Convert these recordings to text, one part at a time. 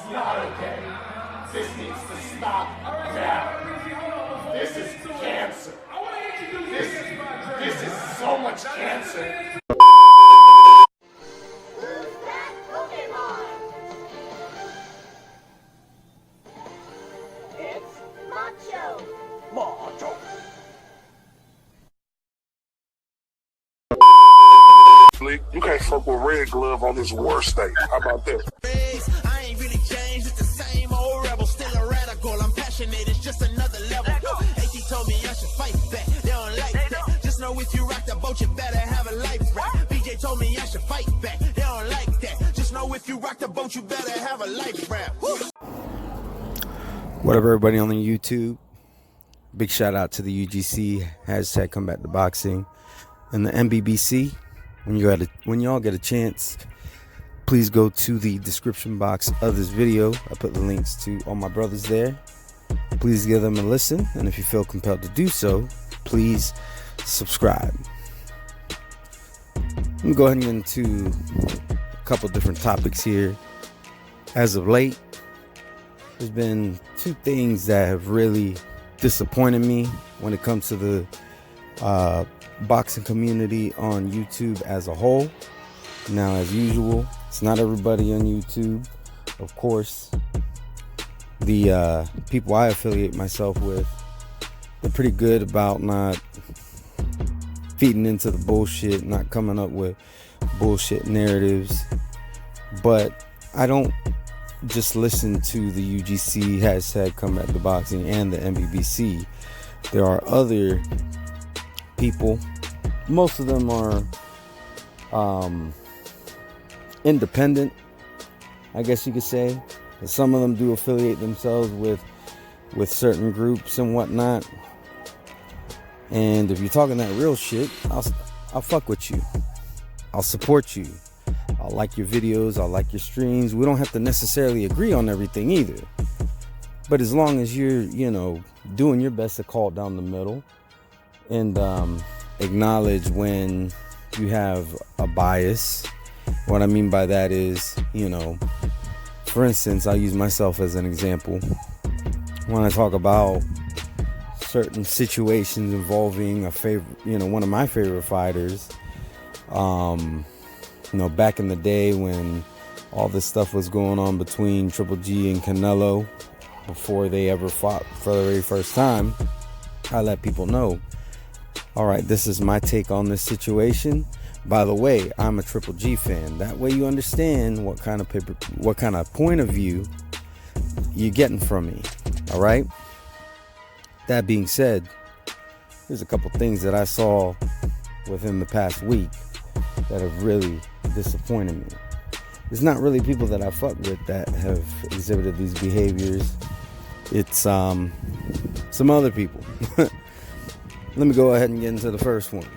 is not okay. This needs to stop now. This is cancer. This is so much cancer. Who's that Pokemon? It's Macho. Macho. You can't fuck with Red Glove on his worst day. How about that? I ain't really changed, it's the same old rebel, still a radical. I'm passionate, it's just another level. AT told me I should fight back, they don't like that. Just know if you rock the boat, you better have a life rap. BJ told me I should fight back, they don't like that. Just know if you rock the boat, you better have a life rap. What up, everybody on the YouTube? Big shout out to the UGC, hashtag Combat the Boxing, and the NBBC. When y'all get a chance, please go to the description box of this video. I put the links to all my brothers there. Please give them a listen, and if you feel compelled to do so, please subscribe. Let me go ahead and get into a couple different topics here. As of late, there's been two things that have really disappointed me when it comes to the boxing community on YouTube as a whole. Now, as usual, it's not everybody on YouTube. Of course, the people I affiliate myself with, they're pretty good about not feeding into the bullshit, not coming up with bullshit narratives. But I don't just listen to the UGC, hashtag Combat the Boxing, and the NBBC. There are other people. Most of them are independent, I guess you could say. Some of them do affiliate themselves with certain groups and whatnot. And if you're talking that real shit, I'll fuck with you. I'll support you. I'll like your videos. I'll like your streams. We don't have to necessarily agree on everything either. But as long as you're, doing your best to call it down the middle and acknowledge when you have a bias. What I mean by that is, for instance, I'll use myself as an example. When I talk about certain situations involving one of my favorite fighters, back in the day when all this stuff was going on between Triple G and Canelo, before they ever fought for the very first time, I let people know, all right, this is my take on this situation. By the way, I'm a Triple G fan. That way you understand what kind of point of view you're getting from me. All right. That being said, there's a couple things that I saw within the past week that have really disappointed me. It's not really people that I fuck with that have exhibited these behaviors. It's some other people. Let me go ahead and get into the first one.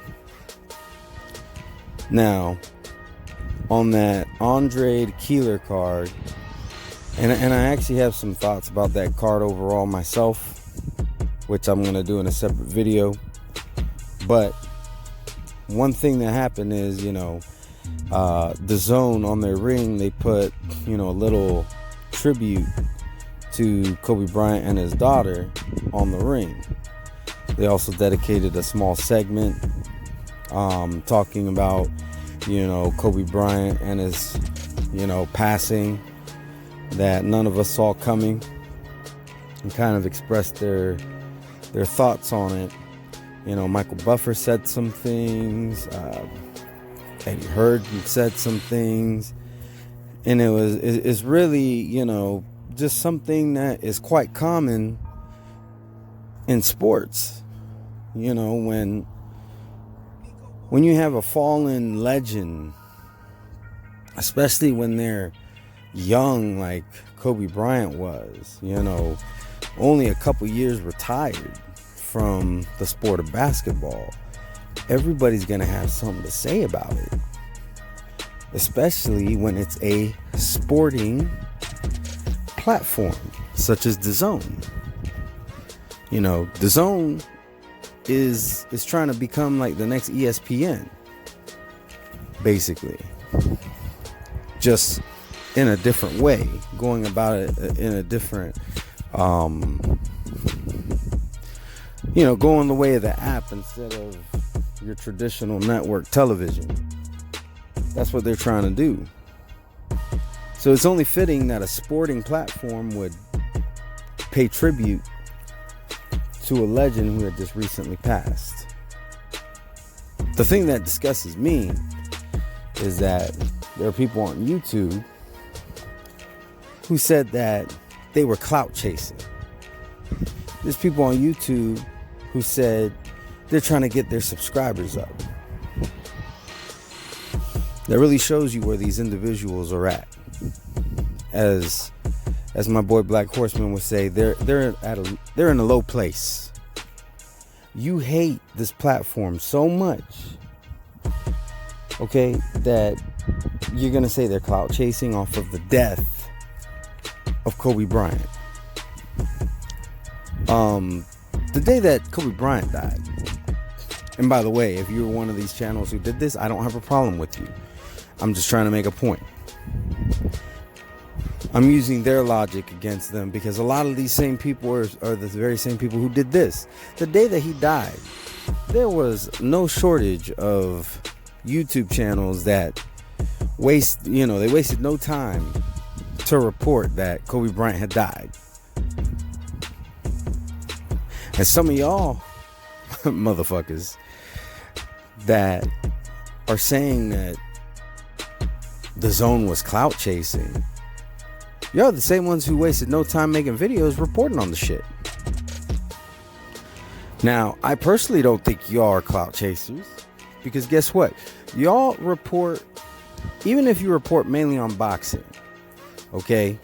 Now, on that Andre Keeler card, and I actually have some thoughts about that card overall myself, which I'm going to do in a separate video. But one thing that happened is, the Zone on their ring, they put, a little tribute to Kobe Bryant and his daughter on the ring. They also dedicated a small segment talking about, Kobe Bryant and his, passing that none of us saw coming, and kind of expressed their thoughts on it. Michael Buffer said some things, Eddie Hearn said some things, and it's really, just something that is quite common in sports. When you have a fallen legend, especially when they're young like Kobe Bryant was, only a couple years retired from the sport of basketball, everybody's gonna have something to say about it, especially when it's a sporting platform such as the Zone. The Zone is trying to become like the next ESPN, basically. Just in a different way, going about it in a different, going the way of the app instead of your traditional network television. That's what they're trying to do. So it's only fitting that a sporting platform would pay tribute to a legend who had just recently passed. The thing that disgusts me is that there are people on YouTube who said that they were clout chasing. There's people on YouTube who said they're trying to get their subscribers up. That really shows you where these individuals are at. As my boy Black Horseman would say, they're in a low place. You hate this platform so much, okay, that you're gonna say they're clout chasing off of the death of Kobe Bryant. The day that Kobe Bryant died, and by the way, if you're one of these channels who did this, I don't have a problem with you. I'm just trying to make a point. I'm using their logic against them because a lot of these same people are the very same people who did this. The day that he died, there was no shortage of YouTube channels that they wasted no time to report that Kobe Bryant had died. And some of y'all motherfuckers that are saying that the Zone was clout chasing, y'all are the same ones who wasted no time making videos reporting on the shit. Now, I personally don't think y'all are clout chasers, because guess what? Y'all report, even if you report mainly on boxing, okay?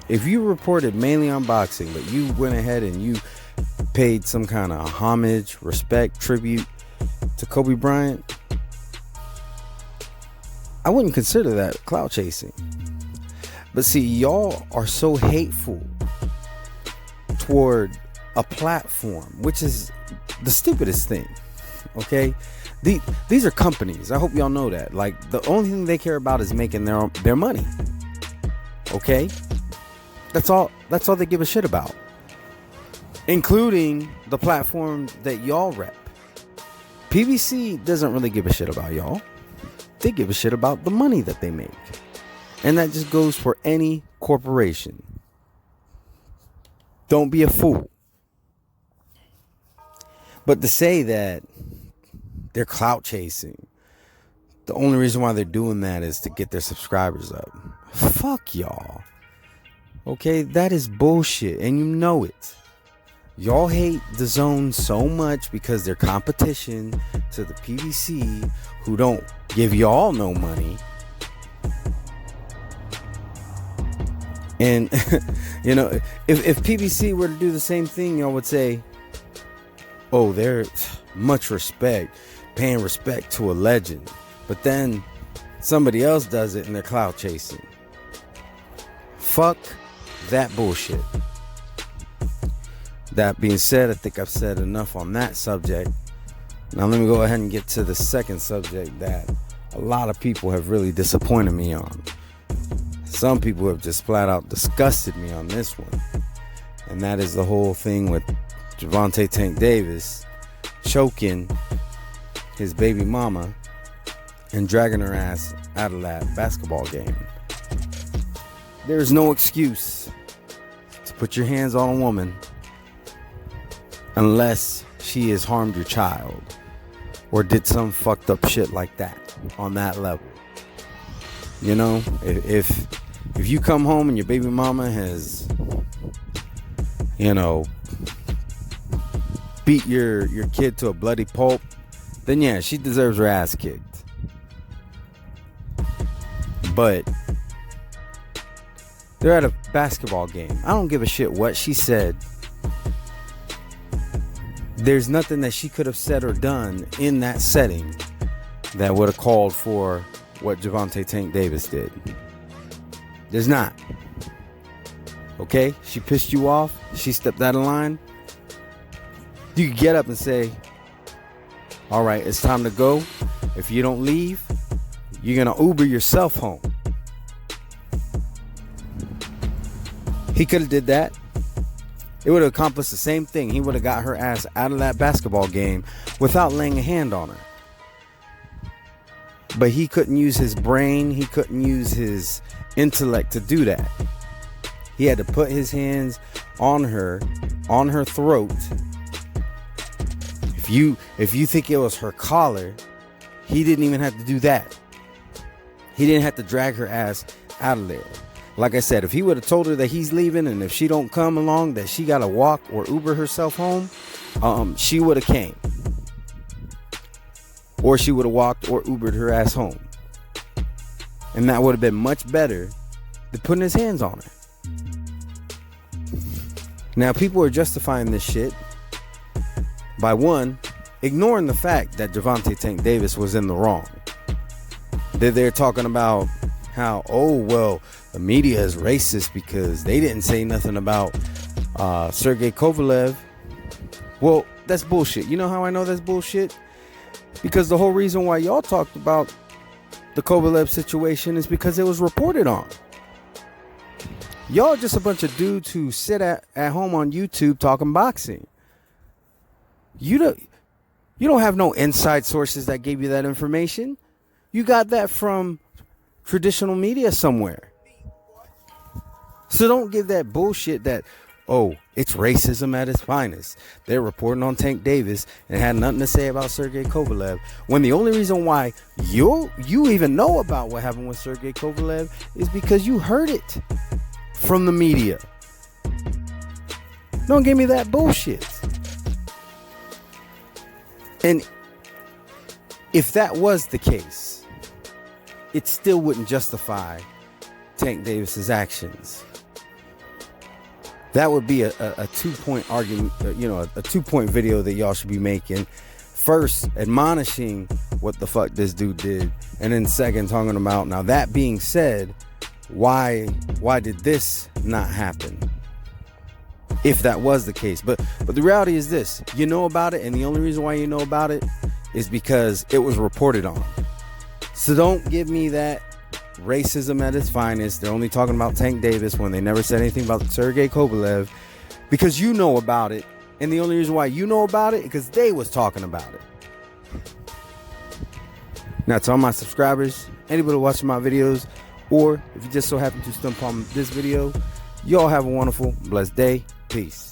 If you reported mainly on boxing, but you went ahead and you paid some kind of homage, respect, tribute to Kobe Bryant, I wouldn't consider that clout chasing. But see, y'all are so hateful toward a platform, which is the stupidest thing, okay? These are companies. I hope y'all know that. Like, the only thing they care about is making their money, okay? That's all they give a shit about, including the platform that y'all rep. PBC doesn't really give a shit about y'all. They give a shit about the money that they make. And that just goes for any corporation. Don't be a fool. But to say that they're clout chasing, the only reason why they're doing that is to get their subscribers up. Fuck y'all. Okay, that is bullshit, and you know it. Y'all hate the Zone so much because they're competition to the PBC, who don't give y'all no money. And, if PBC were to do the same thing, y'all would say, oh, they're much respect, paying respect to a legend. But then somebody else does it and they're clout chasing. Fuck that bullshit. That being said, I think I've said enough on that subject. Now let me go ahead and get to the second subject that a lot of people have really disappointed me on. Some people have just flat out disgusted me on this one. And that is the whole thing with Javonte Tank Davis choking his baby mama and dragging her ass out of that basketball game. There's no excuse to put your hands on a woman unless she has harmed your child or did some fucked up shit like that on that level. You know, if you come home and your baby mama has, beat your kid to a bloody pulp, then yeah, she deserves her ass kicked. But they're at a basketball game. I don't give a shit what she said. There's nothing that she could have said or done in that setting that would have called for what Javonte Tank Davis did. There's not. Okay? She pissed you off. She stepped out of line. You can get up and say, all right, it's time to go. If you don't leave, you're going to Uber yourself home. He could have did that. It would have accomplished the same thing. He would have got her ass out of that basketball game without laying a hand on her. But he couldn't use his brain. He couldn't use his intellect to do that. He had to put his hands on her throat. If you think it was her collar, he didn't even have to do that. He didn't have to drag her ass out of there. Like I said, if he would have told her that he's leaving and if she don't come along, that she got to walk or Uber herself home, she would have came. Or she would have walked or Ubered her ass home. And that would have been much better than putting his hands on her. Now, people are justifying this shit by, one, ignoring the fact that Javonte Tank Davis was in the wrong. They're talking about how, oh, well, the media is racist because they didn't say nothing about Sergey Kovalev. Well, that's bullshit. You know how I know that's bullshit? Because the whole reason why y'all talked about the Kovalev situation is because it was reported on. Y'all just a bunch of dudes who sit at home on YouTube talking boxing. You don't have no inside sources that gave you that information. You got that from traditional media somewhere. So don't give that bullshit that, oh, it's racism at its finest. They're reporting on Tank Davis and had nothing to say about Sergey Kovalev. When the only reason why you even know about what happened with Sergey Kovalev is because you heard it from the media. Don't give me that bullshit. And if that was the case, it still wouldn't justify Tank Davis's actions. That would be a 2-point argument, a 2-point video that y'all should be making. First, admonishing what the fuck this dude did, and then second, talking about, now that being said, why did this not happen? If that was the case. But the reality is this: you know about it, and the only reason why you know about it is because it was reported on. So don't give me that racism at its finest. They're only talking about Tank Davis when they never said anything about Sergey Kovalev, because you know about it, and the only reason why you know about it is because they was talking about it. Now, to all my subscribers, anybody watching my videos, or if you just so happen to stumble on this video, y'all have a wonderful, blessed day. Peace.